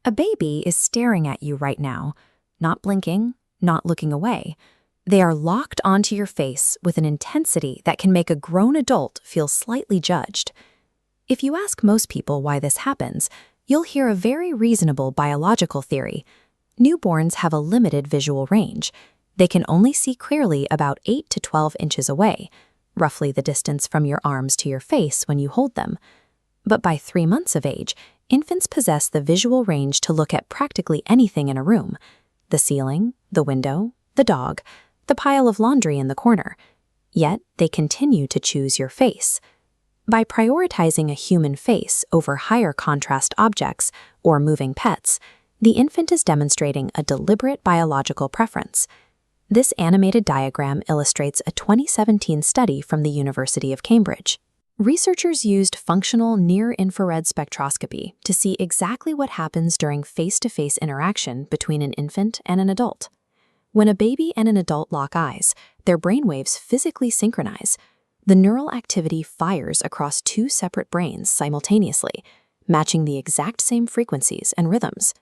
A baby is staring at you right now, not blinking, not looking away. They are locked onto your face with an intensity that can make a grown adult feel slightly judged. If you ask most people why this happens, you'll hear a very reasonable biological theory. Newborns have a limited visual range. They can only see clearly about 8 to 12 inches away, roughly the distance from your arms to your face when you hold them. But by 3 months of age, infants possess the visual range to look at practically anything in a room: the ceiling, the window, the dog, the pile of laundry in the corner. Yet they continue to choose your face. By prioritizing a human face over higher contrast objects or moving pets, the infant is demonstrating a deliberate biological preference. This animated diagram illustrates a 2017 study from the University of Cambridge. Researchers used functional near-infrared spectroscopy to see exactly what happens during face-to-face interaction between an infant and an adult. When a baby and an adult lock eyes, their brainwaves physically synchronize. The neural activity fires across two separate brains simultaneously, matching the exact same frequencies and rhythms.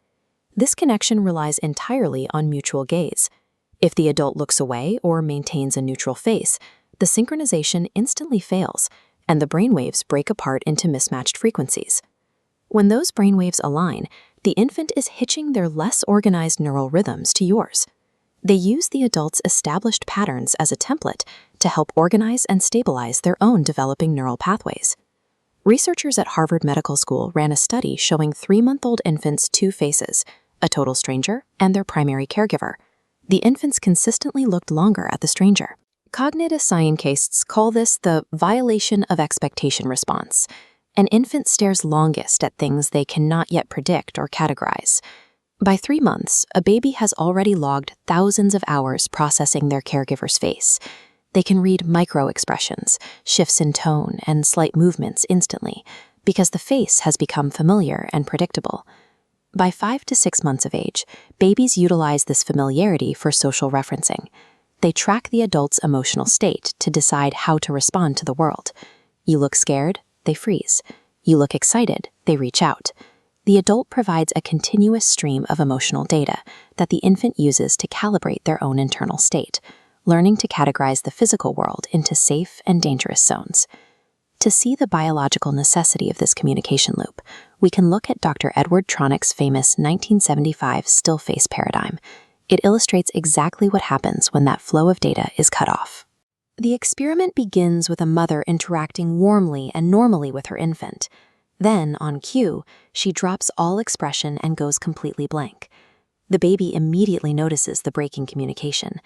This connection relies entirely on mutual gaze. If the adult looks away or maintains a neutral face, the synchronization instantly fails, and the brainwaves break apart into mismatched frequencies. When those brainwaves align, the infant is hitching their less organized neural rhythms to yours. They use the adult's established patterns as a template to help organize and stabilize their own developing neural pathways. Researchers at Harvard Medical School ran a study showing 3-month-old infants' two faces, a total stranger and their primary caregiver. The infants consistently looked longer at the stranger. Cognitive scientists call this the violation of expectation response. An infant stares longest at things they cannot yet predict or categorize. By 3 months, a baby has already logged thousands of hours processing their caregiver's face. They can read micro-expressions, shifts in tone, and slight movements instantly, because the face has become familiar and predictable. By 5 to 6 months of age, babies utilize this familiarity for social referencing. They track the adult's emotional state to decide how to respond to the world. You look scared, they freeze. You look excited, they reach out. The adult provides a continuous stream of emotional data that the infant uses to calibrate their own internal state, learning to categorize the physical world into safe and dangerous zones. To see the biological necessity of this communication loop, we can look at Dr. Edward Tronick's famous 1975 still face paradigm. It illustrates exactly what happens when that flow of data is cut off. The experiment begins with a mother interacting warmly and normally with her infant. Then, on cue, she drops all expression and goes completely blank. The baby immediately notices the breaking communication.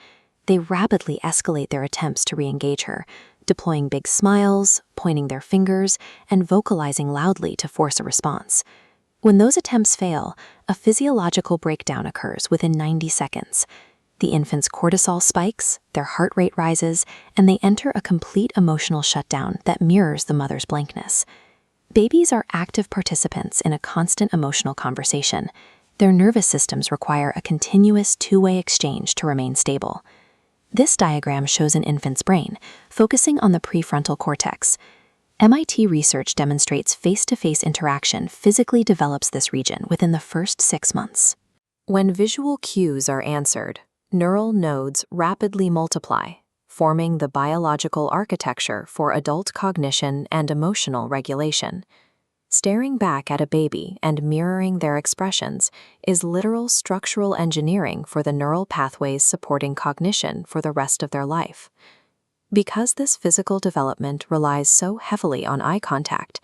They rapidly escalate their attempts to re-engage her, deploying big smiles, pointing their fingers, and vocalizing loudly to force a response. When those attempts fail, a physiological breakdown occurs within 90 seconds. The infant's cortisol spikes, their heart rate rises, and they enter a complete emotional shutdown that mirrors the mother's blankness. Babies are active participants in a constant emotional conversation. Their nervous systems require a continuous two-way exchange to remain stable. This diagram shows an infant's brain, focusing on the prefrontal cortex. MIT research demonstrates face-to-face interaction physically develops this region within the first 6 months. When visual cues are answered, neural nodes rapidly multiply, forming the biological architecture for adult cognition and emotional regulation. Staring back at a baby and mirroring their expressions is literal structural engineering for the neural pathways supporting cognition for the rest of their life. Because this physical development relies so heavily on eye contact,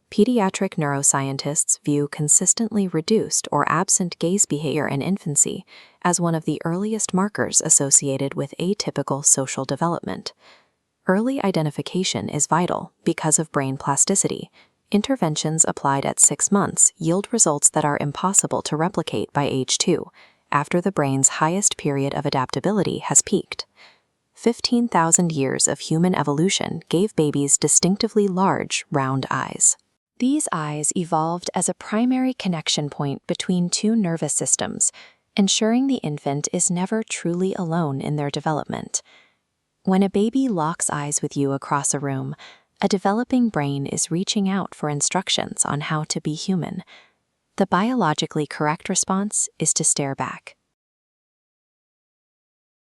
pediatric neuroscientists view consistently reduced or absent gaze behavior in infancy as one of the earliest markers associated with atypical social development. Early identification is vital because of brain plasticity. Interventions applied at 6 months yield results that are impossible to replicate by age 2, after the brain's highest period of adaptability has peaked. 15,000 years of human evolution gave babies distinctively large, round eyes. These eyes evolved as a primary connection point between two nervous systems, ensuring the infant is never truly alone in their development. When a baby locks eyes with you across a room, a developing brain is reaching out for instructions on how to be human. The biologically correct response is to stare back.